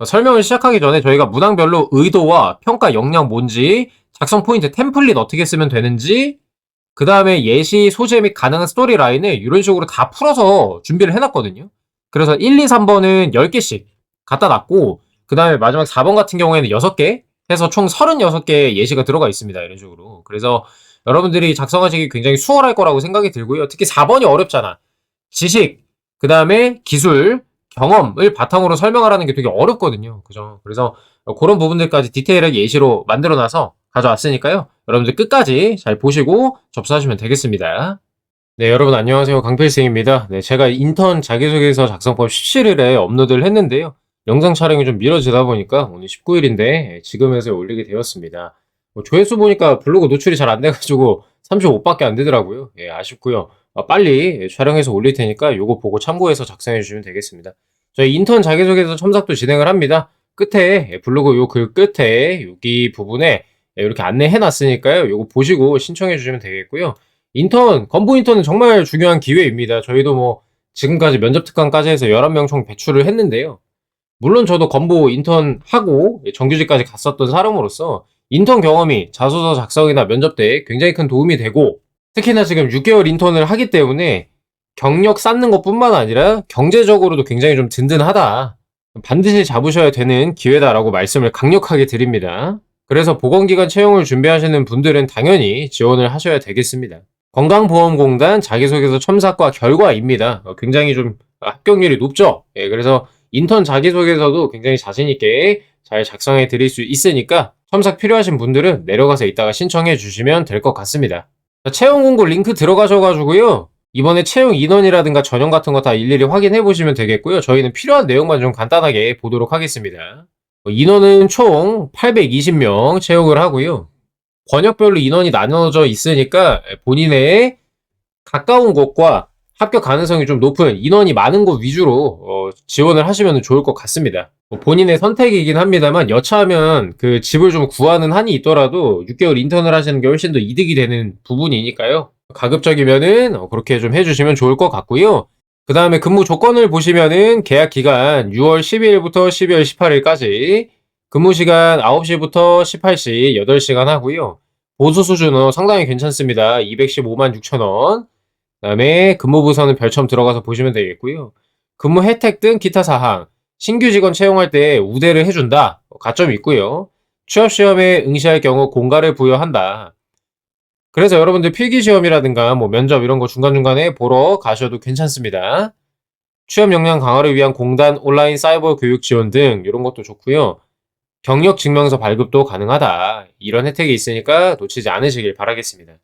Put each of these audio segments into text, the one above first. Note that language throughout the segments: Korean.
설명을 시작하기 전에 저희가 문항별로 의도와 평가 역량 뭔지, 작성 포인트 템플릿 어떻게 쓰면 되는지, 그 다음에 예시, 소재 및 가능한 스토리 라인을 이런 식으로 다 풀어서 준비를 해놨거든요. 그래서 1, 2, 3번은 10개씩 갖다 놨고, 그 다음에 마지막 4번 같은 경우에는 6개 해서 총 36개의 예시가 들어가 있습니다. 이런 식으로. 그래서 여러분들이 작성하시기 굉장히 수월할 거라고 생각이 들고요. 특히 4번이 어렵잖아. 지식, 그 다음에 기술, 경험을 바탕으로 설명하라는 게 되게 어렵거든요. 그죠? 그래서 그런 부분들까지 디테일하게 예시로 만들어놔서 가져왔으니까요. 여러분들 끝까지 잘 보시고 접수하시면 되겠습니다. 네, 여러분 안녕하세요. 강필승입니다. 네, 제가 인턴 자기소개서 작성법 17일에 업로드를 했는데요. 영상 촬영이 좀 미뤄지다 보니까 오늘 19일인데 지금에서 올리게 되었습니다. 조회수 보니까 블로그 노출이 잘 안 돼가지고 35밖에 안 되더라고요. 예, 아쉽고요. 빨리 촬영해서 올릴 테니까 요거 보고 참고해서 작성해 주시면 되겠습니다. 저희 인턴 자기소개서 첨삭도 진행을 합니다. 끝에 블로그 요 글 끝에 여기 부분에 이렇게 안내해 놨으니까요. 요거 보시고 신청해 주시면 되겠고요. 인턴, 건보 인턴은 정말 중요한 기회입니다. 저희도 뭐 지금까지 면접 특강까지 해서 11명 총 배출을 했는데요. 물론 저도 건보 인턴 하고 정규직까지 갔었던 사람으로서 인턴 경험이 자소서 작성이나 면접 때 굉장히 큰 도움이 되고, 특히나 지금 6개월 인턴을 하기 때문에 경력 쌓는 것뿐만 아니라 경제적으로도 굉장히 좀 든든하다. 반드시 잡으셔야 되는 기회다라고 말씀을 강력하게 드립니다. 그래서 보건기관 채용을 준비하시는 분들은 당연히 지원을 하셔야 되겠습니다. 건강보험공단 자기소개서 첨삭과 결과입니다. 굉장히 좀 합격률이 높죠? 예, 그래서 인턴 자기소개서도 굉장히 자신있게 잘 작성해 드릴 수 있으니까 첨삭 필요하신 분들은 내려가서 이따가 신청해 주시면 될 것 같습니다. 채용 공고 링크 들어가셔가지고요. 이번에 채용 인원이라든가 전형 같은 거 다 일일이 확인해 보시면 되겠고요. 저희는 필요한 내용만 좀 간단하게 보도록 하겠습니다. 인원은 총 820명 채용을 하고요. 번역별로 인원이 나눠져 있으니까 본인의 가까운 곳과 합격 가능성이 좀 높은 인원이 많은 곳 위주로 지원을 하시면 좋을 것 같습니다. 본인의 선택이긴 합니다만 여차하면 그 집을 좀 구하는 한이 있더라도 6개월 인턴을 하시는 게 훨씬 더 이득이 되는 부분이니까요. 가급적이면은 그렇게 좀 해주시면 좋을 것 같고요. 그 다음에 근무 조건을 보시면은 계약 기간 6월 12일부터 12월 18일까지, 근무 시간 9시부터 18시 8시간 하고요. 보수 수준은 상당히 괜찮습니다. 215만 6천원. 그 다음에 근무부서는 별첨 들어가서 보시면 되겠고요. 근무 혜택 등 기타 사항, 신규 직원 채용할 때 우대를 해준다. 가점이 있고요. 취업시험에 응시할 경우 공가를 부여한다. 그래서 여러분들 필기시험이라든가 뭐 면접 이런 거 중간중간에 보러 가셔도 괜찮습니다. 취업 역량 강화를 위한 공단 온라인 사이버 교육 지원 등 이런 것도 좋고요. 경력 증명서 발급도 가능하다. 이런 혜택이 있으니까 놓치지 않으시길 바라겠습니다.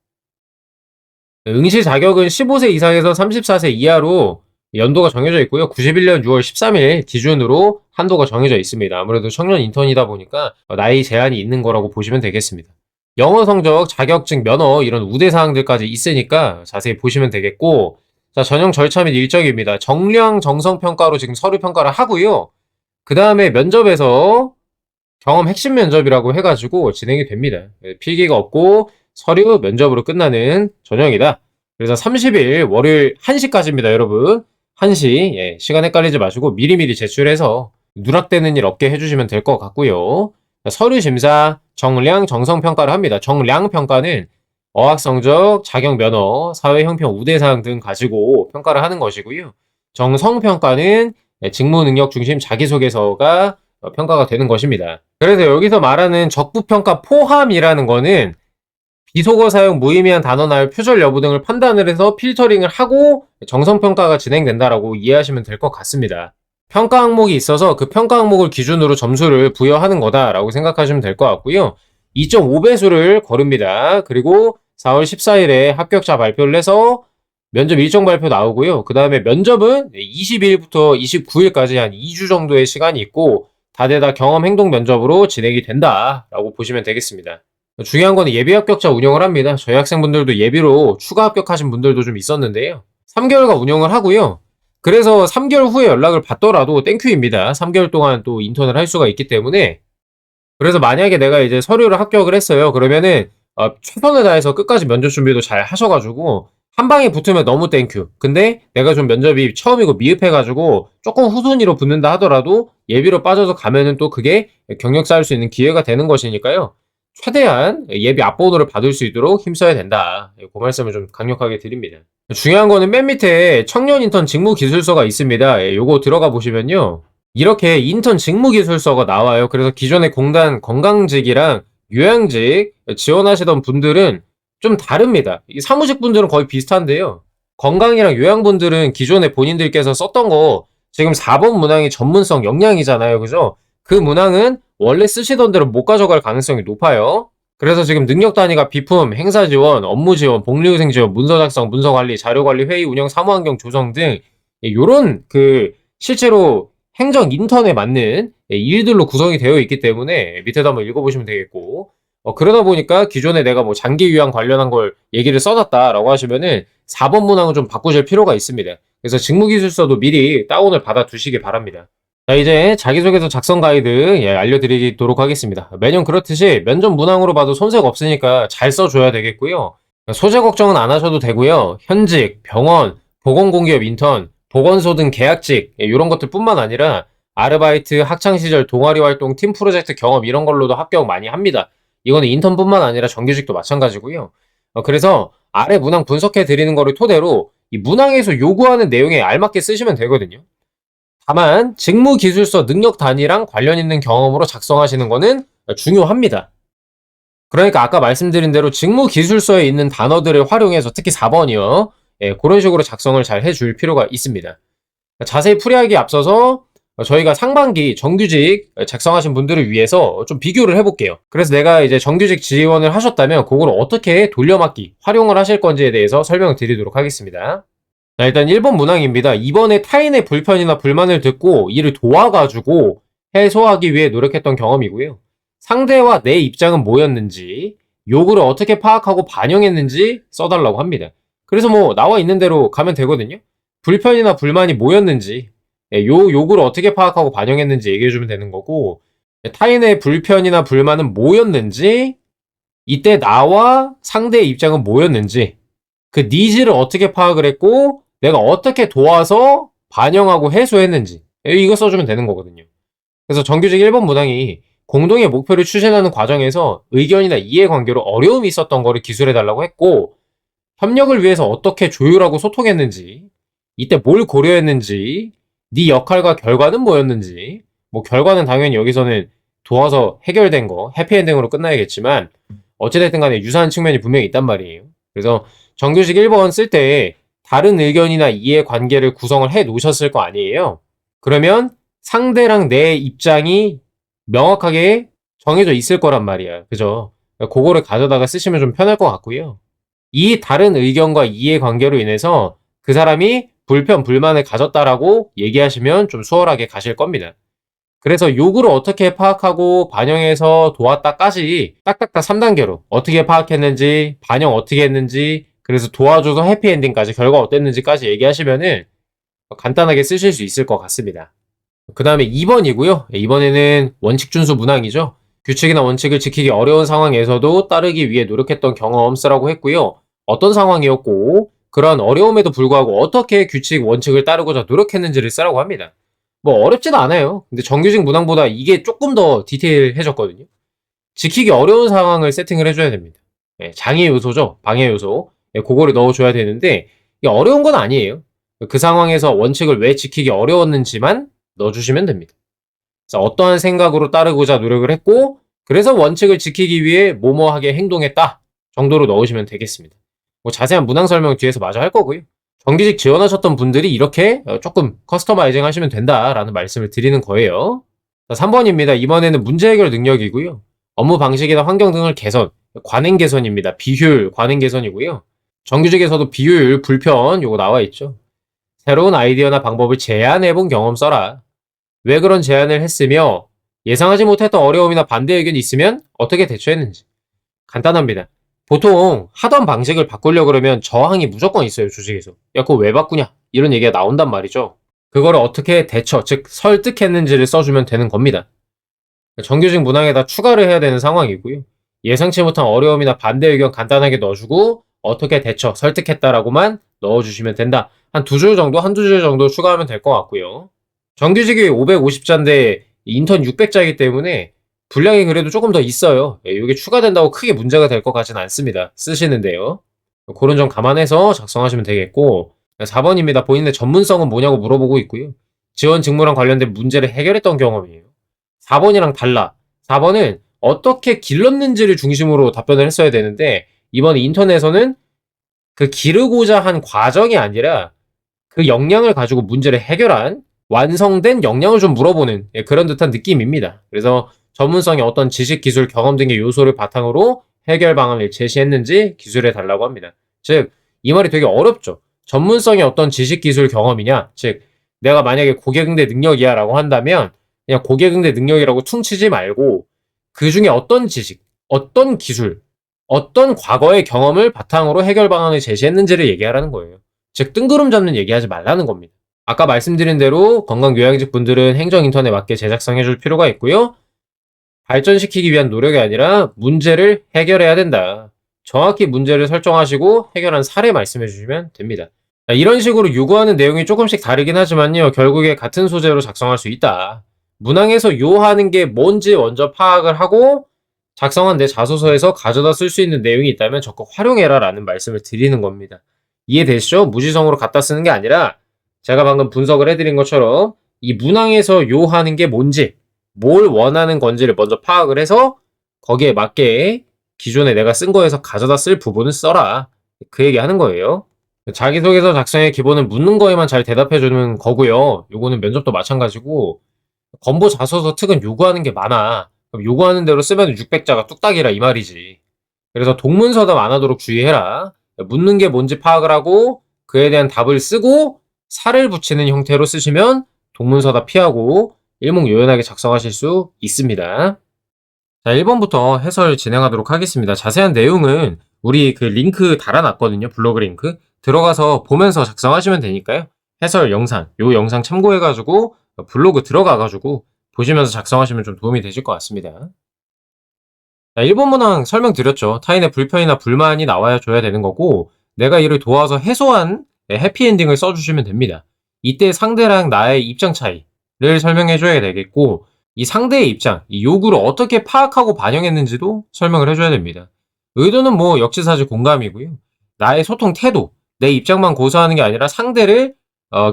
응시 자격은 15세 이상에서 34세 이하로 연도가 정해져 있고요. 91년 6월 13일 기준으로 한도가 정해져 있습니다. 아무래도 청년 인턴이다 보니까 나이 제한이 있는 거라고 보시면 되겠습니다. 영어 성적, 자격증, 면허 이런 우대 사항들까지 있으니까 자세히 보시면 되겠고, 자, 전형 절차 및 일정입니다. 정량 정성 평가로 지금 서류 평가를 하고요. 그 다음에 면접에서 경험 핵심 면접이라고 해가지고 진행이 됩니다. 필기가 없고 서류 면접으로 끝나는 전형이다. 그래서 30일 월요일 1시까지입니다, 여러분. 1시, 예, 시간 헷갈리지 마시고 미리미리 제출해서 누락되는 일 없게 해주시면 될 것 같고요. 서류 심사, 정량, 정성 평가를 합니다. 정량 평가는 어학 성적, 자격 면허, 사회 형평 우대사항 등 가지고 평가를 하는 것이고요. 정성 평가는 직무 능력 중심 자기소개서가 평가가 되는 것입니다. 그래서 여기서 말하는 적부평가 포함이라는 거는 비속어 사용, 무의미한 단어 나열, 표절 여부 등을 판단을 해서 필터링을 하고 정성평가가 진행된다라고 이해하시면 될 것 같습니다. 평가 항목이 있어서 그 평가 항목을 기준으로 점수를 부여하는 거다라고 생각하시면 될 것 같고요. 2.5배수를 거릅니다. 그리고 4월 14일에 합격자 발표를 해서 면접 일정 발표 나오고요. 그 다음에 면접은 22일부터 29일까지 한 2주 정도의 시간이 있고 다대다 경험 행동 면접으로 진행이 된다라고 보시면 되겠습니다. 중요한 건 예비 합격자 운영을 합니다. 저희 학생분들도 예비로 추가 합격하신 분들도 좀 있었는데요. 3개월간 운영을 하고요. 그래서 3개월 후에 연락을 받더라도 땡큐입니다. 3개월 동안 또 인턴을 할 수가 있기 때문에. 그래서 만약에 내가 이제 서류를 합격을 했어요. 그러면은 최선을 다해서 끝까지 면접 준비도 잘 하셔가지고 한 방에 붙으면 너무 땡큐. 근데 내가 좀 면접이 처음이고 미흡해가지고 조금 후순위로 붙는다 하더라도 예비로 빠져서 가면은 또 그게 경력 쌓을 수 있는 기회가 되는 것이니까요. 최대한 예비 앞번호를 받을 수 있도록 힘써야 된다. 그 말씀을 좀 강력하게 드립니다. 중요한 거는 맨 밑에 청년 인턴 직무 기술서가 있습니다. 요거 들어가 보시면요. 이렇게 인턴 직무 기술서가 나와요. 그래서 기존의 공단 건강직이랑 요양직 지원하시던 분들은 좀 다릅니다. 이 사무직 분들은 거의 비슷한데요. 건강이랑 요양분들은 기존에 본인들께서 썼던 거 지금 4번 문항이 전문성 역량이잖아요. 그죠? 그 문항은 원래 쓰시던 대로 못 가져갈 가능성이 높아요. 그래서 지금 능력 단위가 비품, 행사 지원, 업무 지원, 복리후생 지원, 문서 작성, 문서 관리, 자료 관리, 회의 운영, 사무 환경 조성 등 요런 실제로 행정 인턴에 맞는 일들로 구성이 되어 있기 때문에 밑에도 한번 읽어보시면 되겠고, 그러다 보니까 기존에 내가 뭐 장기 요양 관련한 걸 얘기를 써놨다라고 하시면은 4번 문항은 좀 바꾸실 필요가 있습니다. 그래서 직무기술서도 미리 다운을 받아 두시기 바랍니다. 자, 이제 자기소개서 작성 가이드 알려드리도록 하겠습니다. 매년 그렇듯이 면접 문항으로 봐도 손색 없으니까 잘 써줘야 되겠고요. 소재 걱정은 안 하셔도 되고요. 현직, 병원, 보건공기업 인턴, 보건소 등 계약직 이런 것들 뿐만 아니라 아르바이트, 학창시절 동아리 활동, 팀 프로젝트 경험 이런 걸로도 합격 많이 합니다. 이거는 인턴뿐만 아니라 정규직도 마찬가지고요. 그래서 아래 문항 분석해 드리는 거를 토대로 이 문항에서 요구하는 내용에 알맞게 쓰시면 되거든요. 다만 직무기술서 능력 단위랑 관련 있는 경험으로 작성하시는 거는 중요합니다. 그러니까 아까 말씀드린 대로 직무기술서에 있는 단어들을 활용해서 특히 4번이요. 그런 식으로 작성을 잘 해줄 필요가 있습니다. 자세히 풀이하기 앞서서 저희가 상반기 정규직 작성하신 분들을 위해서 좀 비교를 해볼게요. 그래서 내가 이제 정규직 지원을 하셨다면 그걸 어떻게 돌려막기, 활용을 하실 건지에 대해서 설명을 드리도록 하겠습니다. 자, 일단 1번 문항입니다. 이번에 타인의 불편이나 불만을 듣고 이를 도와가지고 해소하기 위해 노력했던 경험이고요. 상대와 내 입장은 뭐였는지, 요구를 어떻게 파악하고 반영했는지 써달라고 합니다. 그래서 뭐 나와 있는 대로 가면 되거든요. 불편이나 불만이 뭐였는지, 요 요구를 어떻게 파악하고 반영했는지 얘기해주면 되는 거고, 타인의 불편이나 불만은 뭐였는지, 이때 나와 상대의 입장은 뭐였는지, 그 니즈를 어떻게 파악을 했고 내가 어떻게 도와서 반영하고 해소했는지 이거 써주면 되는 거거든요. 그래서 정규직 1번 문항이 공동의 목표를 추진하는 과정에서 의견이나 이해관계로 어려움이 있었던 거를 기술해달라고 했고, 협력을 위해서 어떻게 조율하고 소통했는지, 이때 뭘 고려했는지, 네 역할과 결과는 뭐였는지, 뭐 결과는 당연히 여기서는 도와서 해결된 거 해피엔딩으로 끝나야겠지만 어찌됐든 간에 유사한 측면이 분명히 있단 말이에요. 그래서 정규직 1번 쓸 때 다른 의견이나 이해관계를 구성을 해 놓으셨을 거 아니에요. 그러면 상대랑 내 입장이 명확하게 정해져 있을 거란 말이야. 그죠? 그거를 가져다가 쓰시면 좀 편할 것 같고요. 이 다른 의견과 이해관계로 인해서 그 사람이 불편, 불만을 가졌다라고 얘기하시면 좀 수월하게 가실 겁니다. 그래서 요구를 어떻게 파악하고 반영해서 도왔다까지 딱딱딱 3단계로 어떻게 파악했는지, 반영 어떻게 했는지, 그래서 도와줘서 해피엔딩까지 결과 어땠는지까지 얘기하시면은 간단하게 쓰실 수 있을 것 같습니다. 그 다음에 2번이고요. 이번에는 원칙 준수 문항이죠. 규칙이나 원칙을 지키기 어려운 상황에서도 따르기 위해 노력했던 경험 쓰라고 했고요. 어떤 상황이었고 그러한 어려움에도 불구하고 어떻게 규칙, 원칙을 따르고자 노력했는지를 쓰라고 합니다. 뭐 어렵지도 않아요. 근데 정규직 문항보다 이게 조금 더 디테일해졌거든요. 지키기 어려운 상황을 세팅을 해줘야 됩니다. 장애 요소죠. 방해 요소. 그거를 넣어줘야 되는데 이게 어려운 건 아니에요. 그 상황에서 원칙을 왜 지키기 어려웠는지만 넣어주시면 됩니다. 그래서 어떠한 생각으로 따르고자 노력을 했고 그래서 원칙을 지키기 위해 뭐뭐하게 행동했다 정도로 넣으시면 되겠습니다. 뭐 자세한 문항 설명 뒤에서 마저 할 거고요. 정규직 지원하셨던 분들이 이렇게 조금 커스터마이징 하시면 된다라는 말씀을 드리는 거예요. 자, 3번입니다. 이번에는 문제 해결 능력이고요. 업무 방식이나 환경 등을 개선, 관행 개선입니다. 비효율, 관행 개선이고요. 정규직에서도 비효율, 불편 요거 나와 있죠. 새로운 아이디어나 방법을 제안해본 경험 써라. 왜 그런 제안을 했으며 예상하지 못했던 어려움이나 반대 의견이 있으면 어떻게 대처했는지. 간단합니다. 보통 하던 방식을 바꾸려고 그러면 저항이 무조건 있어요, 조직에서. 야, 그거 왜 바꾸냐? 이런 얘기가 나온단 말이죠. 그거를 어떻게 대처, 즉 설득했는지를 써주면 되는 겁니다. 정규직 문항에다 추가를 해야 되는 상황이고요. 예상치 못한 어려움이나 반대 의견 간단하게 넣어주고 어떻게 대처, 설득했다라고만 넣어주시면 된다. 한 두 줄 정도, 한두 줄 정도 추가하면 될 것 같고요. 정규직이 550자인데 인턴 600자이기 때문에 분량이 그래도 조금 더 있어요. 이게 추가된다고 크게 문제가 될 것 같지는 않습니다. 쓰시는데요. 그런 점 감안해서 작성하시면 되겠고, 4번입니다. 본인의 전문성은 뭐냐고 물어보고 있고요. 지원 직무랑 관련된 문제를 해결했던 경험이에요. 4번이랑 달라. 4번은 어떻게 길렀는지를 중심으로 답변을 했어야 되는데, 이번 인턴에서는 그 기르고자 한 과정이 아니라 그 역량을 가지고 문제를 해결한 완성된 역량을 좀 물어보는 그런 듯한 느낌입니다. 그래서 전문성의 어떤 지식, 기술, 경험 등의 요소를 바탕으로 해결 방안을 제시했는지 기술해 달라고 합니다. 즉, 이 말이 되게 어렵죠. 전문성의 어떤 지식, 기술, 경험이냐? 즉, 내가 만약에 고객응대 능력이야 라고 한다면 그냥 고객응대 능력이라고 퉁치지 말고 그 중에 어떤 지식, 어떤 기술, 어떤 과거의 경험을 바탕으로 해결 방안을 제시했는지를 얘기하라는 거예요. 즉, 뜬구름 잡는 얘기하지 말라는 겁니다. 아까 말씀드린 대로 건강요양직 분들은 행정 인턴에 맞게 제작성해 줄 필요가 있고요. 발전시키기 위한 노력이 아니라 문제를 해결해야 된다. 정확히 문제를 설정하시고 해결한 사례 말씀해 주시면 됩니다. 이런 식으로 요구하는 내용이 조금씩 다르긴 하지만요. 결국에 같은 소재로 작성할 수 있다. 문항에서 요하는 게 뭔지 먼저 파악을 하고 작성한 내 자소서에서 가져다 쓸 수 있는 내용이 있다면 적극 활용해라 라는 말씀을 드리는 겁니다. 이해되시죠? 무지성으로 갖다 쓰는 게 아니라 제가 방금 분석을 해드린 것처럼 이 문항에서 요하는 게 뭔지, 뭘 원하는 건지를 먼저 파악을 해서 거기에 맞게 기존에 내가 쓴 거에서 가져다 쓸 부분을 써라. 그 얘기 하는 거예요. 자기소개서 작성의 기본은 묻는 거에만 잘 대답해주는 거고요. 요거는 면접도 마찬가지고 건보 자소서 특은 요구하는 게 많아. 그럼 요구하는 대로 쓰면 600자가 뚝딱이라 이 말이지. 그래서 동문서답 안 하도록 주의해라. 묻는 게 뭔지 파악을 하고 그에 대한 답을 쓰고 살을 붙이는 형태로 쓰시면 동문서답 피하고 일목요연하게 작성하실 수 있습니다. 자, 1번부터 해설 진행하도록 하겠습니다. 자세한 내용은 우리 그 링크 달아놨거든요. 블로그 링크. 들어가서 보면서 작성하시면 되니까요. 해설 영상, 요 영상 참고해가지고 블로그 들어가가지고 보시면서 작성하시면 좀 도움이 되실 것 같습니다. 자, 1번 문항 설명드렸죠. 타인의 불편이나 불만이 나와야 줘야 되는 거고 내가 이를 도와서 해소한 해피엔딩을 써주시면 됩니다. 이때 상대랑 나의 입장 차이를 설명해줘야 되겠고 이 상대의 입장, 이 요구를 어떻게 파악하고 반영했는지도 설명을 해줘야 됩니다. 의도는 뭐 역지사지 공감이고요. 나의 소통 태도, 내 입장만 고수하는 게 아니라 상대를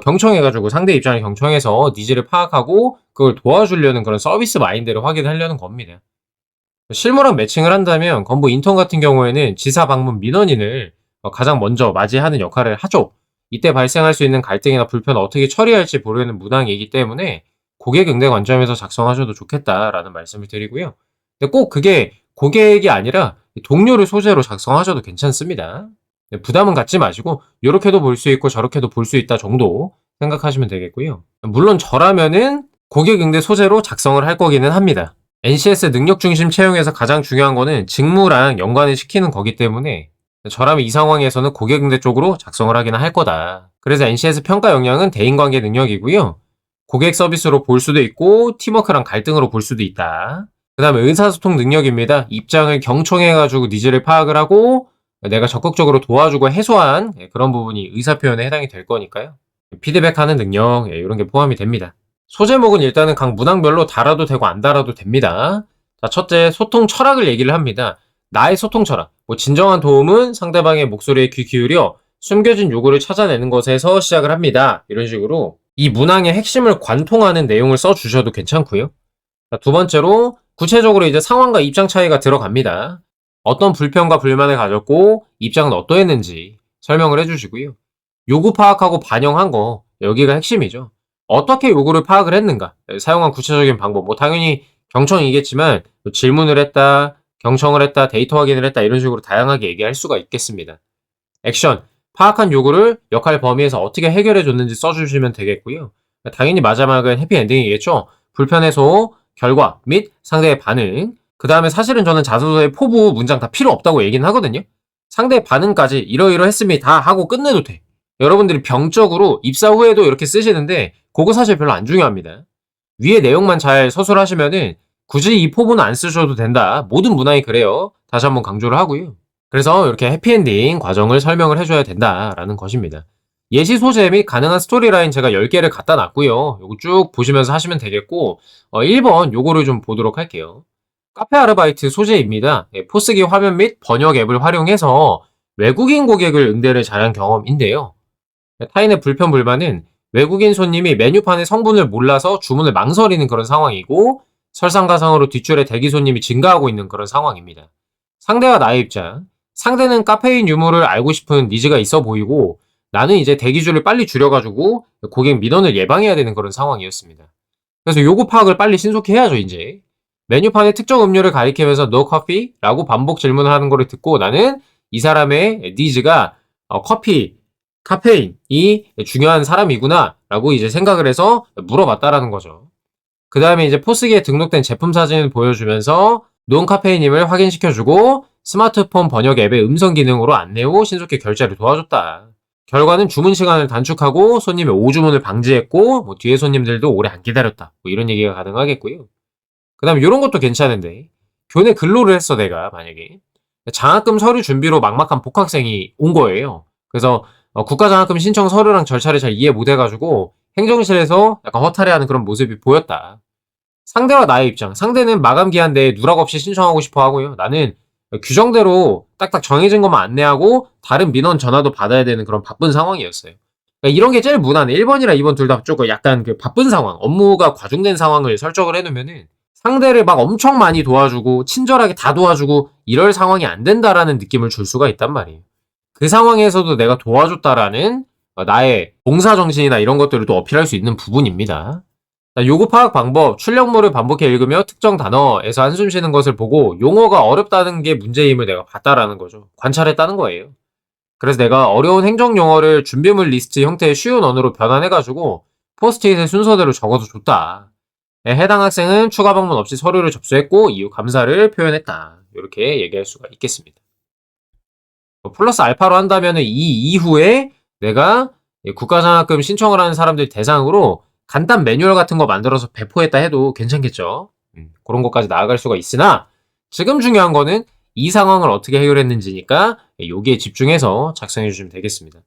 경청해가지고 상대 입장을 경청해서 니즈를 파악하고 그걸 도와주려는 그런 서비스 마인드를 확인하려는 겁니다. 실무랑 매칭을 한다면 건보 인턴 같은 경우에는 지사 방문 민원인을 가장 먼저 맞이하는 역할을 하죠. 이때 발생할 수 있는 갈등이나 불편을 어떻게 처리할지 모르는 문항이기 때문에 고객 응대 관점에서 작성하셔도 좋겠다라는 말씀을 드리고요. 근데 꼭 그게 고객이 아니라 동료를 소재로 작성하셔도 괜찮습니다. 부담은 갖지 마시고 이렇게도 볼 수 있고 저렇게도 볼 수 있다 정도 생각하시면 되겠고요. 물론 저라면은 고객 응대 소재로 작성을 할 거기는 합니다. NCS 능력 중심 채용에서 가장 중요한 거는 직무랑 연관을 시키는 거기 때문에 저라면 이 상황에서는 고객 응대 쪽으로 작성을 하기는 할 거다. 그래서 NCS 평가 역량은 대인관계 능력이고요. 고객 서비스로 볼 수도 있고 팀워크랑 갈등으로 볼 수도 있다. 그 다음에 의사소통 능력입니다. 입장을 경청해가지고 니즈를 파악을 하고 내가 적극적으로 도와주고 해소한 그런 부분이 의사표현에 해당이 될 거니까요. 피드백하는 능력 이런 게 포함이 됩니다. 소제목은 일단은 각 문항별로 달아도 되고 안 달아도 됩니다. 자, 첫째, 소통 철학을 얘기를 합니다. 나의 소통 철학. 진정한 도움은 상대방의 목소리에 귀 기울여 숨겨진 요구를 찾아내는 것에서 시작을 합니다. 이런 식으로 이 문항의 핵심을 관통하는 내용을 써주셔도 괜찮고요. 자, 두 번째로 구체적으로 이제 상황과 입장 차이가 들어갑니다. 어떤 불편과 불만을 가졌고 입장은 어떠했는지 설명을 해주시고요. 요구 파악하고 반영한 거 여기가 핵심이죠. 어떻게 요구를 파악을 했는가? 사용한 구체적인 방법. 당연히 경청이겠지만 질문을 했다, 경청을 했다, 데이터 확인을 했다 이런 식으로 다양하게 얘기할 수가 있겠습니다. 액션. 파악한 요구를 역할 범위에서 어떻게 해결해 줬는지 써주시면 되겠고요. 당연히 마지막은 해피엔딩이겠죠. 불편 해소, 결과 및 상대의 반응. 그 다음에 사실은 저는 자소서의 포부 문장 다 필요 없다고 얘기는 하거든요. 상대의 반응까지 이러이러했습니다 하고 끝내도 돼. 여러분들이 병적으로 입사 후에도 이렇게 쓰시는데 그거 사실 별로 안 중요합니다. 위에 내용만 잘 서술하시면은 굳이 이 포부는 안 쓰셔도 된다. 모든 문항이 그래요. 다시 한번 강조를 하고요. 그래서 이렇게 해피엔딩 과정을 설명을 해줘야 된다라는 것입니다. 예시 소재 및 가능한 스토리라인 제가 10개를 갖다 놨고요. 요거 쭉 보시면서 하시면 되겠고 1번 요거를 좀 보도록 할게요. 카페 아르바이트 소재입니다. 포스기 화면 및 번역 앱을 활용해서 외국인 고객을 응대를 잘한 경험인데요. 타인의 불편 불만은 외국인 손님이 메뉴판의 성분을 몰라서 주문을 망설이는 그런 상황이고 설상가상으로 뒷줄에 대기 손님이 증가하고 있는 그런 상황입니다. 상대와 나의 입장. 상대는 카페인 유무를 알고 싶은 니즈가 있어 보이고 나는 이제 대기줄을 빨리 줄여가지고 고객 민원을 예방해야 되는 그런 상황이었습니다. 그래서 요구 파악을 빨리 신속히 해야죠, 이제. 메뉴판에 특정 음료를 가리키면서 no coffee? 라고 반복 질문을 하는 거를 듣고 나는 이 사람의 니즈가 커피, 카페인이 중요한 사람이구나 라고 이제 생각을 해서 물어봤다라는 거죠. 그 다음에 이제 포스기에 등록된 제품 사진을 보여주면서 논카페인임을 확인시켜주고 스마트폰 번역 앱의 음성 기능으로 안내 후 신속히 결제를 도와줬다. 결과는 주문 시간을 단축하고 손님의 오주문을 방지했고 뭐 뒤에 손님들도 오래 안 기다렸다. 뭐 이런 얘기가 가능하겠고요. 그 다음에 이런 것도 괜찮은데 교내 근로를 했어 내가 만약에 장학금 서류 준비로 막막한 복학생이 온 거예요. 그래서 국가장학금 신청 서류랑 절차를 잘 이해 못해가지고 행정실에서 약간 허탈해하는 그런 모습이 보였다. 상대와 나의 입장. 상대는 마감 기한 내에 누락 없이 신청하고 싶어 하고요. 나는 규정대로 딱딱 정해진 것만 안내하고 다른 민원 전화도 받아야 되는 그런 바쁜 상황이었어요. 그러니까 이런 게 제일 무난해. 1번이랑 2번 둘 다 조금 약간 그 바쁜 상황, 업무가 과중된 상황을 설정을 해놓으면은 상대를 막 엄청 많이 도와주고 친절하게 다 도와주고 이럴 상황이 안 된다라는 느낌을 줄 수가 있단 말이에요. 그 상황에서도 내가 도와줬다라는 나의 봉사정신이나 이런 것들을 또 어필할 수 있는 부분입니다. 요구 파악 방법, 출력물을 반복해 읽으며 특정 단어에서 한숨 쉬는 것을 보고 용어가 어렵다는 게 문제임을 내가 봤다라는 거죠. 관찰했다는 거예요. 그래서 내가 어려운 행정 용어를 준비물 리스트 형태의 쉬운 언어로 변환해가지고 포스트잇의 순서대로 적어서 줬다. 해당 학생은 추가 방문 없이 서류를 접수했고 이후 감사를 표현했다. 이렇게 얘기할 수가 있겠습니다. 플러스 알파로 한다면 이 이후에 내가 국가장학금 신청을 하는 사람들 대상으로 간단 매뉴얼 같은 거 만들어서 배포했다 해도 괜찮겠죠. 그런 것까지 나아갈 수가 있으나 지금 중요한 거는 이 상황을 어떻게 해결했는지니까 여기에 집중해서 작성해 주시면 되겠습니다.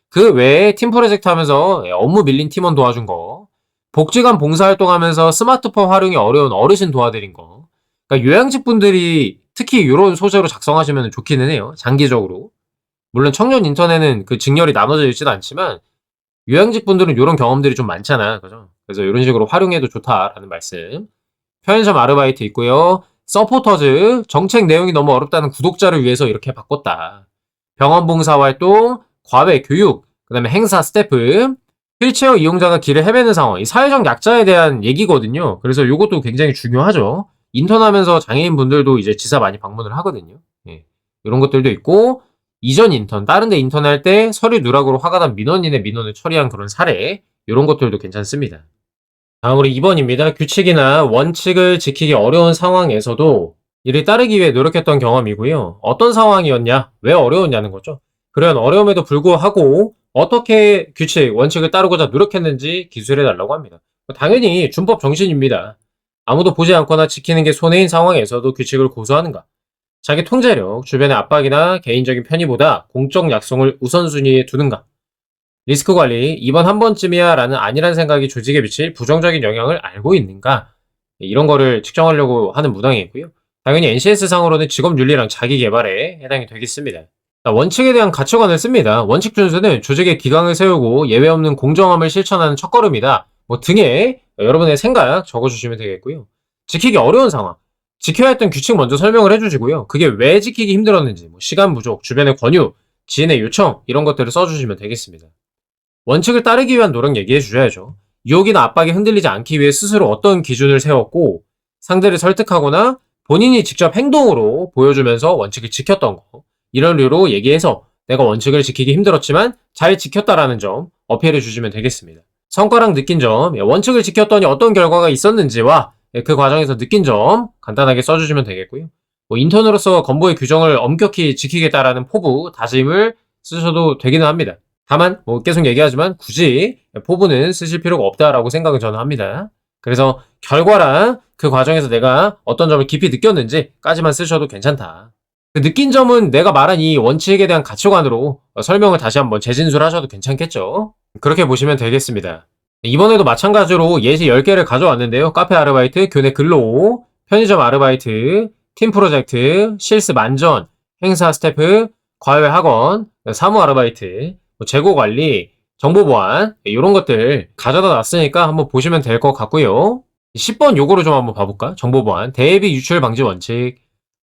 그 외에 팀 프로젝트 하면서 업무 밀린 팀원 도와준 거, 복지관 봉사활동하면서 스마트폰 활용이 어려운 어르신 도와드린 거, 그러니까 요양직 분들이 특히 이런 소재로 작성하시면 좋기는 해요. 장기적으로. 물론 청년 인턴에는 그 직렬이 나눠져 있지는 않지만 요양직 분들은 이런 경험들이 좀 많잖아. 그죠? 그래서 이런 식으로 활용해도 좋다라는 말씀. 편의점 아르바이트 있고요. 서포터즈, 정책 내용이 너무 어렵다는 구독자를 위해서 이렇게 바꿨다. 병원 봉사활동, 과외 교육, 그 다음에 행사 스태프, 휠체어 이용자가 길을 헤매는 상황. 이 사회적 약자에 대한 얘기거든요. 그래서 이것도 굉장히 중요하죠. 인턴하면서 장애인 분들도 이제 지사 많이 방문을 하거든요. 예. 이런 것들도 있고, 이전 인턴, 다른 데 인턴할 때 서류 누락으로 화가 난 민원인의 민원을 처리한 그런 사례, 이런 것들도 괜찮습니다. 다음으로 2번입니다. 규칙이나 원칙을 지키기 어려운 상황에서도 이를 따르기 위해 노력했던 경험이고요. 어떤 상황이었냐, 왜 어려웠냐는 거죠. 그런 어려움에도 불구하고 어떻게 규칙, 원칙을 따르고자 노력했는지 기술해달라고 합니다. 당연히 준법 정신입니다. 아무도 보지 않거나 지키는 게 손해인 상황에서도 규칙을 고수하는가. 자기 통제력, 주변의 압박이나 개인적인 편의보다 공적 약속을 우선순위에 두는가. 리스크 관리, 이번 한 번쯤이야 라는 아니란 생각이 조직에 미칠 부정적인 영향을 알고 있는가. 이런 거를 측정하려고 하는 무당이고요. 당연히 NCS 상으로는 직업윤리랑 자기개발에 해당이 되겠습니다. 원칙에 대한 가치관을 씁니다. 원칙 준수는 조직의 기강을 세우고 예외 없는 공정함을 실천하는 첫걸음이다. 뭐 등에 여러분의 생각 적어주시면 되겠고요. 지키기 어려운 상황. 지켜야 했던 규칙 먼저 설명을 해주시고요. 그게 왜 지키기 힘들었는지, 뭐 시간 부족, 주변의 권유, 지인의 요청 이런 것들을 써주시면 되겠습니다. 원칙을 따르기 위한 노력 얘기해 주셔야죠. 유혹이나 압박에 흔들리지 않기 위해 스스로 어떤 기준을 세웠고 상대를 설득하거나 본인이 직접 행동으로 보여주면서 원칙을 지켰던 거 이런 류로 얘기해서 내가 원칙을 지키기 힘들었지만 잘 지켰다라는 점 어필해 주시면 되겠습니다. 성과랑 느낀 점, 원칙을 지켰더니 어떤 결과가 있었는지와 그 과정에서 느낀 점 간단하게 써주시면 되겠고요. 뭐 인턴으로서 건보의 규정을 엄격히 지키겠다라는 포부, 다짐을 쓰셔도 되기는 합니다. 다만 뭐 계속 얘기하지만 굳이 포부는 쓰실 필요가 없다라고 생각은 저는 합니다. 그래서 결과랑 그 과정에서 내가 어떤 점을 깊이 느꼈는지까지만 쓰셔도 괜찮다. 그 느낀 점은 내가 말한 이 원칙에 대한 가치관으로 설명을 다시 한번 재진술하셔도 괜찮겠죠? 그렇게 보시면 되겠습니다. 이번에도 마찬가지로 예시 10개를 가져왔는데요. 카페 아르바이트, 교내 근로, 편의점 아르바이트, 팀 프로젝트, 실습 만전, 행사 스태프, 과외 학원, 사무 아르바이트, 재고 관리, 정보 보안 이런 것들 가져다 놨으니까 한번 보시면 될 것 같고요. 10번 요거를 좀 한번 봐볼까? 정보 보안, 대비 유출 방지 원칙,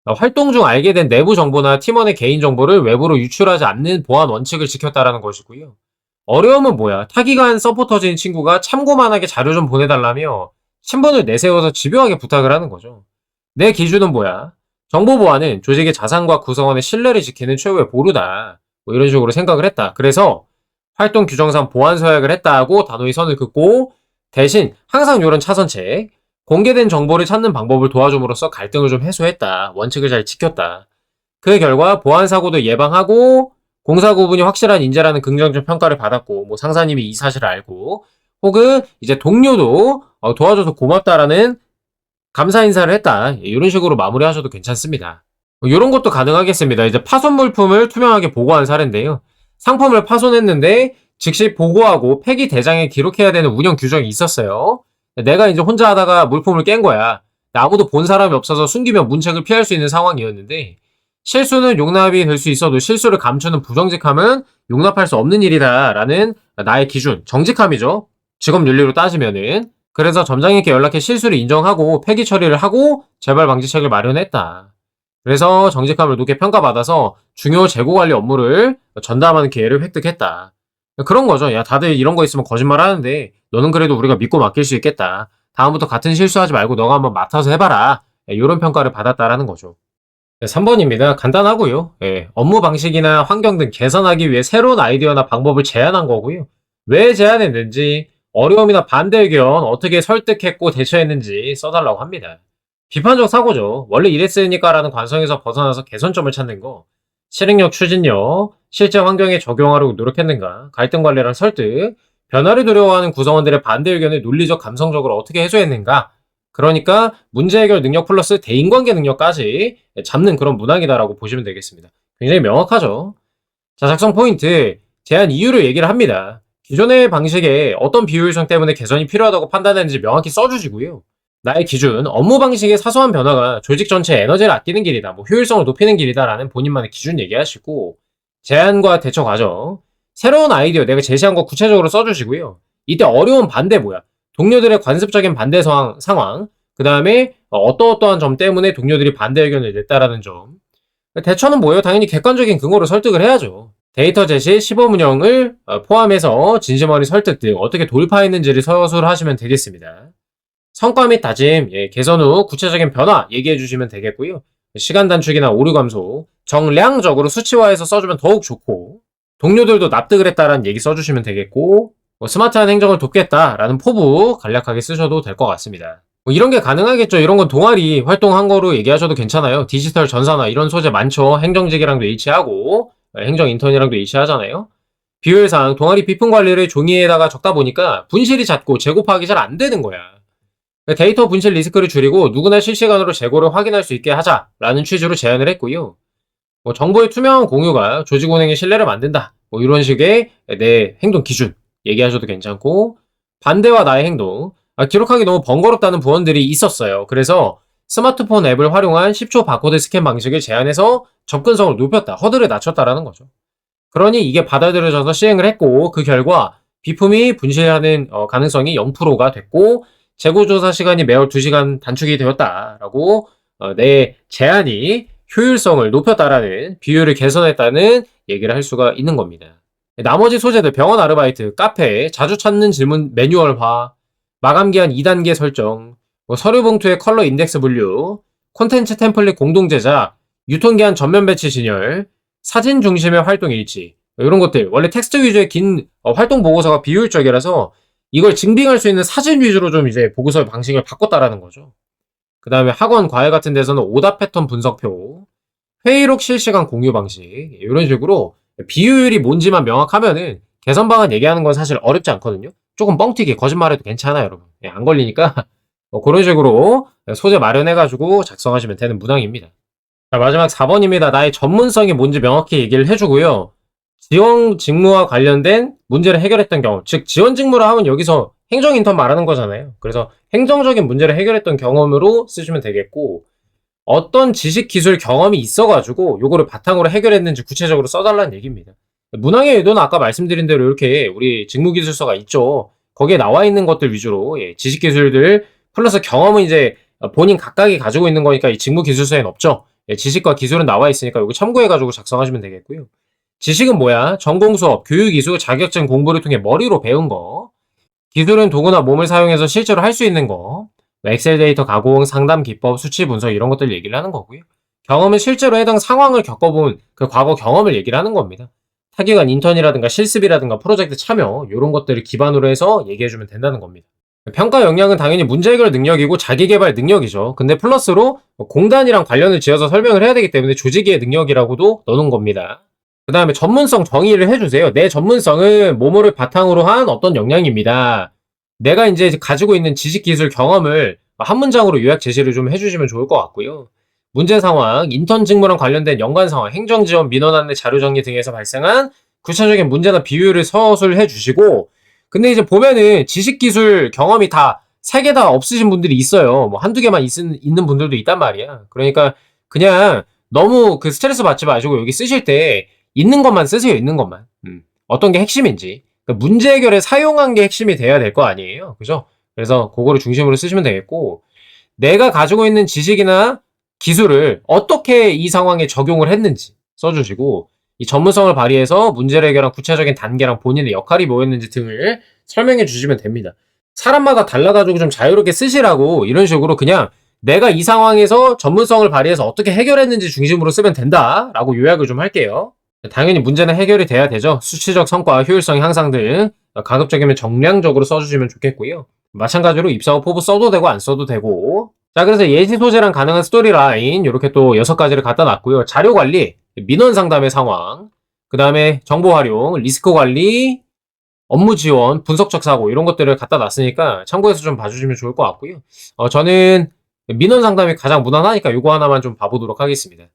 활동 중 알게 된 내부 정보나 팀원의 개인 정보를 외부로 유출하지 않는 보안 원칙을 지켰다라는 것이고요. 어려움은 뭐야? 타기관 서포터즈인 친구가 참고만하게 자료 좀 보내달라며 신분을 내세워서 집요하게 부탁을 하는 거죠. 내 기준은 뭐야? 정보 보안은 조직의 자산과 구성원의 신뢰를 지키는 최후의 보루다. 뭐 이런 식으로 생각을 했다. 그래서 활동 규정상 보안 서약을 했다고 단호히 선을 긋고 대신 항상 이런 차선책, 공개된 정보를 찾는 방법을 도와줌으로써 갈등을 좀 해소했다. 원칙을 잘 지켰다. 그 결과 보안 사고도 예방하고 공사 구분이 확실한 인재라는 긍정적 평가를 받았고, 뭐 상사님이 이 사실을 알고, 혹은 이제 동료도 도와줘서 고맙다라는 감사 인사를 했다. 이런 식으로 마무리하셔도 괜찮습니다. 이런 것도 가능하겠습니다. 이제 파손 물품을 투명하게 보고한 사례인데요. 상품을 파손했는데 즉시 보고하고 폐기 대장에 기록해야 되는 운영 규정이 있었어요. 내가 이제 혼자 하다가 물품을 깬 거야. 아무도 본 사람이 없어서 숨기면 문책을 피할 수 있는 상황이었는데 실수는 용납이 될 수 있어도 실수를 감추는 부정직함은 용납할 수 없는 일이다라는 나의 기준, 정직함이죠. 직업 윤리로 따지면은. 그래서 점장님께 연락해 실수를 인정하고 폐기 처리를 하고 재발 방지책을 마련했다. 그래서 정직함을 높게 평가받아서 중요 재고 관리 업무를 전담하는 기회를 획득했다. 그런 거죠. 야, 다들 이런 거 있으면 거짓말 하는데 너는 그래도 우리가 믿고 맡길 수 있겠다. 다음부터 같은 실수하지 말고 너가 한번 맡아서 해봐라. 이런 평가를 받았다라는 거죠. 3번입니다. 간단하고요. 업무 방식이나 환경 등 개선하기 위해 새로운 아이디어나 방법을 제안한 거고요. 왜 제안했는지, 어려움이나 반대 의견 어떻게 설득했고 대처했는지 써달라고 합니다. 비판적 사고죠. 원래 이랬으니까 라는 관성에서 벗어나서 개선점을 찾는 거. 실행력, 추진력, 실제 환경에 적용하려고 노력했는가, 갈등 관리랑 설득, 변화를 두려워하는 구성원들의 반대 의견을 논리적, 감성적으로 어떻게 해소했는가. 그러니까 문제 해결 능력 플러스 대인관계 능력까지 잡는 그런 문항이다라고 보시면 되겠습니다. 굉장히 명확하죠. 자, 작성 포인트, 제안 이유를 얘기를 합니다. 기존의 방식에 어떤 비효율성 때문에 개선이 필요하다고 판단했는지 명확히 써주시고요. 나의 기준, 업무 방식의 사소한 변화가 조직 전체의 에너지를 아끼는 길이다, 뭐 효율성을 높이는 길이다라는 본인만의 기준 얘기하시고, 제안과 대처 과정, 새로운 아이디어 내가 제시한 거 구체적으로 써주시고요. 이때 어려운 반대 뭐야? 동료들의 관습적인 반대 상황, 그 다음에 어떠어떠한 점 때문에 동료들이 반대 의견을 냈다라는 점. 대처는 뭐예요? 당연히 객관적인 근거로 설득을 해야죠. 데이터 제시, 시범 운영을 포함해서 진심어린 설득 등 어떻게 돌파했는지를 서술을 하시면 되겠습니다. 성과 및 다짐, 개선 후 구체적인 변화 얘기해 주시면 되겠고요. 시간 단축이나 오류 감소, 정량적으로 수치화해서 써주면 더욱 좋고, 동료들도 납득을 했다라는 얘기 써주시면 되겠고, 스마트한 행정을 돕겠다라는 포부 간략하게 쓰셔도 될 것 같습니다. 이런 게 가능하겠죠. 이런 건 동아리 활동한 거로 얘기하셔도 괜찮아요. 디지털 전산화 이런 소재 많죠. 행정직이랑도 일치하고 행정 인턴이랑도 일치하잖아요. 비효율상 동아리 비품 관리를 종이에다가 적다 보니까 분실이 잦고 재고 파악이 잘 안 되는 거야. 데이터 분실 리스크를 줄이고 누구나 실시간으로 재고를 확인할 수 있게 하자라는 취지로 제안을 했고요. 정보의 투명한 공유가 조직 운행의 신뢰를 만든다. 이런 식의 내 행동 기준 얘기하셔도 괜찮고, 반대와 나의 행동, 기록하기 너무 번거롭다는 부원들이 있었어요. 그래서 스마트폰 앱을 활용한 10초 바코드 스캔 방식을 제안해서 접근성을 높였다, 허들을 낮췄다라는 거죠. 그러니 이게 받아들여져서 시행을 했고, 그 결과 비품이 분실하는 가능성이 0%가 됐고, 재고조사 시간이 매월 2시간 단축이 되었다라고 내 제안이 효율성을 높였다라는, 비율을 개선했다는 얘기를 할 수가 있는 겁니다. 나머지 소재들, 병원 아르바이트, 카페, 자주 찾는 질문 매뉴얼화, 마감기한 2단계 설정, 서류 봉투의 컬러 인덱스 분류, 콘텐츠 템플릿 공동 제작, 유통기한 전면 배치 진열, 사진 중심의 활동 일치, 이런 것들. 원래 텍스트 위주의 긴 활동 보고서가 비효율적이라서 이걸 증빙할 수 있는 사진 위주로 좀 이제 보고서의 방식을 바꿨다라는 거죠. 그 다음에 학원 과외 같은 데서는 오답 패턴 분석표, 회의록 실시간 공유 방식, 이런 식으로 비효율이 뭔지만 명확하면은 개선 방안 얘기하는 건 사실 어렵지 않거든요. 조금 뻥튀기, 거짓말해도 괜찮아요, 여러분. 안 걸리니까 그런 식으로 소재 마련해가지고 작성하시면 되는 문항입니다. 자, 마지막 4번입니다. 나의 전문성이 뭔지 명확히 얘기를 해주고요. 지원 직무와 관련된 문제를 해결했던 경우, 즉 지원 직무라 하면 여기서 행정 인턴 말하는 거잖아요. 그래서 행정적인 문제를 해결했던 경험으로 쓰시면 되겠고, 어떤 지식 기술 경험이 있어가지고 요거를 바탕으로 해결했는지 구체적으로 써달라는 얘기입니다. 문항의 의도는 아까 말씀드린 대로 이렇게 우리 직무기술서가 있죠. 거기에 나와 있는 것들 위주로 지식 기술들 플러스 경험은 이제 본인 각각이 가지고 있는 거니까 이 직무기술서에는 없죠. 지식과 기술은 나와 있으니까 이거 참고해가지고 작성하시면 되겠고요. 지식은 뭐야? 전공 수업, 교육 이수, 자격증 공부를 통해 머리로 배운 거. 기술은 도구나 몸을 사용해서 실제로 할 수 있는 거. 엑셀 데이터 가공, 상담 기법, 수치 분석 이런 것들 얘기를 하는 거고요. 경험은 실제로 해당 상황을 겪어본 그 과거 경험을 얘기를 하는 겁니다. 타기관 인턴이라든가 실습이라든가 프로젝트 참여 이런 것들을 기반으로 해서 얘기해주면 된다는 겁니다. 평가 역량은 당연히 문제 해결 능력이고 자기개발 능력이죠. 근데 플러스로 공단이랑 관련을 지어서 설명을 해야 되기 때문에 조직의 능력이라고도 넣는 겁니다. 그 다음에 전문성 정의를 해주세요. 내 전문성은 뭐뭐를 바탕으로 한 어떤 역량입니다. 내가 이제 가지고 있는 지식, 기술, 경험을 한 문장으로 요약 제시를 좀 해주시면 좋을 것 같고요. 문제 상황, 인턴 직무랑 관련된 연관 상황, 행정 지원, 민원 안내, 자료 정리 등에서 발생한 구체적인 문제나 비유를 서술해 주시고, 근데 이제 보면은 지식, 기술, 경험이 다 세 개 다 없으신 분들이 있어요. 뭐 한두 개만 있는 분들도 있단 말이야. 그러니까 그냥 너무 그 스트레스 받지 마시고 여기 쓰실 때 있는 것만 쓰세요. 있는 것만. 어떤 게 핵심인지. 그러니까 문제 해결에 사용한 게 핵심이 돼야 될 거 아니에요. 그죠? 그래서 그거를 중심으로 쓰시면 되겠고, 내가 가지고 있는 지식이나 기술을 어떻게 이 상황에 적용을 했는지 써주시고, 이 전문성을 발휘해서 문제를 해결한 구체적인 단계랑 본인의 역할이 뭐였는지 등을 설명해 주시면 됩니다. 사람마다 달라가지고 좀 자유롭게 쓰시라고 이런 식으로 그냥 내가 이 상황에서 전문성을 발휘해서 어떻게 해결했는지 중심으로 쓰면 된다라고 요약을 좀 할게요. 당연히 문제는 해결이 돼야 되죠. 수치적 성과, 효율성 향상 등 가급적이면 정량적으로 써주시면 좋겠고요. 마찬가지로 입사 후 포부 써도 되고 안 써도 되고. 자, 그래서 예시 소재랑 가능한 스토리라인 이렇게 또 6가지를 갖다 놨고요. 자료 관리, 민원 상담의 상황, 그 다음에 정보 활용, 리스크 관리, 업무 지원, 분석적 사고 이런 것들을 갖다 놨으니까 참고해서 좀 봐주시면 좋을 것 같고요. 저는 민원 상담이 가장 무난하니까 요거 하나만 좀 봐보도록 하겠습니다.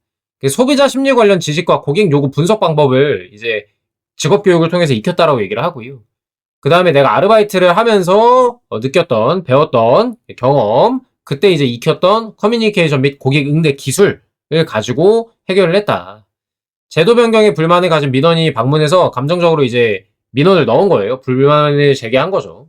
소비자 심리 관련 지식과 고객 요구 분석 방법을 이제 직업 교육을 통해서 익혔다라고 얘기를 하고요. 그 다음에 내가 아르바이트를 하면서 느꼈던, 배웠던 경험, 그때 이제 익혔던 커뮤니케이션 및 고객 응대 기술을 가지고 해결을 했다. 제도 변경에 불만을 가진 민원이 방문해서 감정적으로 이제 민원을 넣은 거예요. 불만을 제기한 거죠.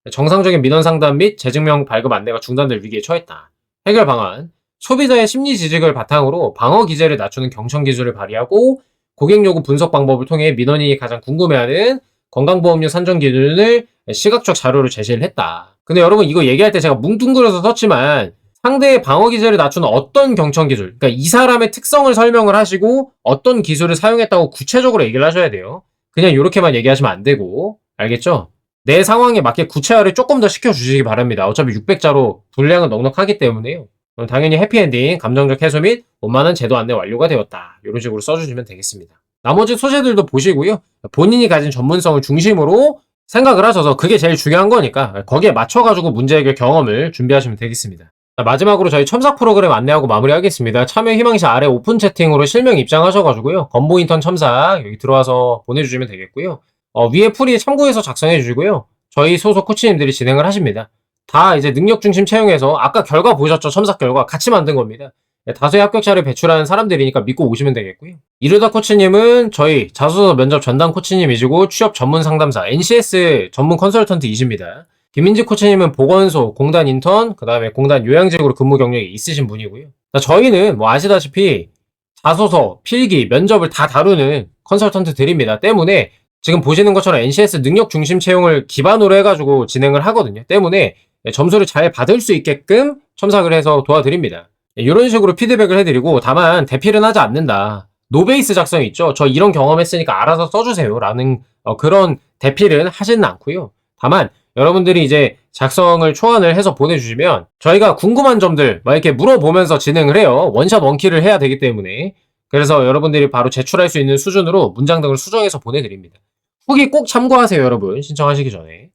정상적인 민원 상담 및 재증명 발급 안내가 중단될 위기에 처했다. 해결 방안. 소비자의 심리 지식을 바탕으로 방어 기제를 낮추는 경청 기술을 발휘하고 고객 요구 분석 방법을 통해 민원인이 가장 궁금해하는 건강보험료 산정 기준을 시각적 자료로 제시를 했다. 근데 여러분 이거 얘기할 때 제가 뭉뚱그려서 썼지만 상대의 방어 기제를 낮추는 어떤 경청 기술, 그러니까 이 사람의 특성을 설명을 하시고 어떤 기술을 사용했다고 구체적으로 얘기를 하셔야 돼요. 그냥 이렇게만 얘기하시면 안 되고, 알겠죠? 내 상황에 맞게 구체화를 조금 더 시켜주시기 바랍니다. 어차피 600자로 분량은 넉넉하기 때문에요. 당연히 해피엔딩, 감정적 해소 및 원만한 제도 안내 완료가 되었다. 이런 식으로 써주시면 되겠습니다. 나머지 소재들도 보시고요. 본인이 가진 전문성을 중심으로 생각을 하셔서 그게 제일 중요한 거니까 거기에 맞춰가지고 문제 해결 경험을 준비하시면 되겠습니다. 자, 마지막으로 저희 첨삭 프로그램 안내하고 마무리하겠습니다. 참여 희망시 아래 오픈 채팅으로 실명 입장하셔가지고요. 건보 인턴 첨삭 여기 들어와서 보내주시면 되겠고요. 위에 풀이 참고해서 작성해 주시고요. 저희 소속 코치님들이 진행을 하십니다. 다 이제 능력 중심 채용해서 아까 결과 보셨죠? 첨삭 결과 같이 만든 겁니다. 다수의 합격자를 배출하는 사람들이니까 믿고 오시면 되겠고요. 이르다 코치님은 저희 자소서 면접 전담 코치님이시고 취업 전문 상담사 NCS 전문 컨설턴트이십니다. 김민지 코치님은 보건소, 공단 인턴, 그 다음에 공단 요양직으로 근무 경력이 있으신 분이고요. 저희는 뭐 아시다시피 자소서, 필기, 면접을 다 다루는 컨설턴트들입니다. 때문에 지금 보시는 것처럼 NCS 능력 중심 채용을 기반으로 해가지고 진행을 하거든요. 때문에 점수를 잘 받을 수 있게끔 첨삭을 해서 도와드립니다. 이런 식으로 피드백을 해드리고 다만 대필은 하지 않는다. 노베이스 작성이 있죠. 저 이런 경험했으니까 알아서 써주세요. 라는 그런 대필은 하지는 않고요. 다만 여러분들이 이제 작성을 초안을 해서 보내주시면 저희가 궁금한 점들 막 이렇게 물어보면서 진행을 해요. 원샷 원킬을 해야 되기 때문에. 그래서 여러분들이 바로 제출할 수 있는 수준으로 문장 등을 수정해서 보내드립니다. 후기 꼭 참고하세요, 여러분. 신청하시기 전에.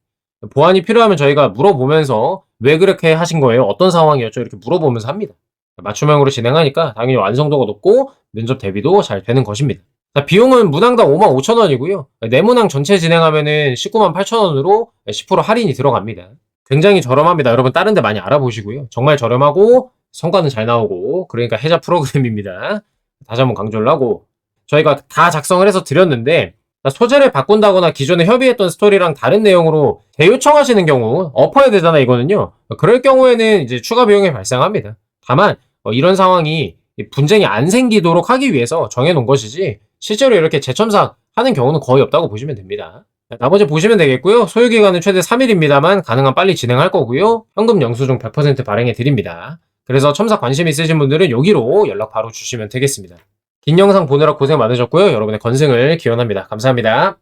보완이 필요하면 저희가 물어보면서 왜 그렇게 하신 거예요? 어떤 상황이었죠? 이렇게 물어보면서 합니다. 맞춤형으로 진행하니까 당연히 완성도가 높고 면접 대비도 잘 되는 것입니다. 자, 비용은 문항당 55,000원이고요. 내문항 전체 진행하면은 198,000원으로 10% 할인이 들어갑니다. 굉장히 저렴합니다. 여러분 다른 데 많이 알아보시고요. 정말 저렴하고 성과는 잘 나오고 그러니까 해자 프로그램입니다. 다시 한번 강조를 하고 저희가 다 작성을 해서 드렸는데 소재를 바꾼다거나 기존에 협의했던 스토리랑 다른 내용으로 재요청하시는 경우 엎어야 되잖아 이거는요. 그럴 경우에는 이제 추가 비용이 발생합니다. 다만 이런 상황이 분쟁이 안 생기도록 하기 위해서 정해놓은 것이지 실제로 이렇게 재첨삭 하는 경우는 거의 없다고 보시면 됩니다. 나머지 보시면 되겠고요. 소요기간은 최대 3일입니다만 가능한 빨리 진행할 거고요. 현금 영수증 100% 발행해 드립니다. 그래서 첨삭 관심 있으신 분들은 여기로 연락 바로 주시면 되겠습니다. 긴 영상 보느라 고생 많으셨고요. 여러분의 건승을 기원합니다. 감사합니다.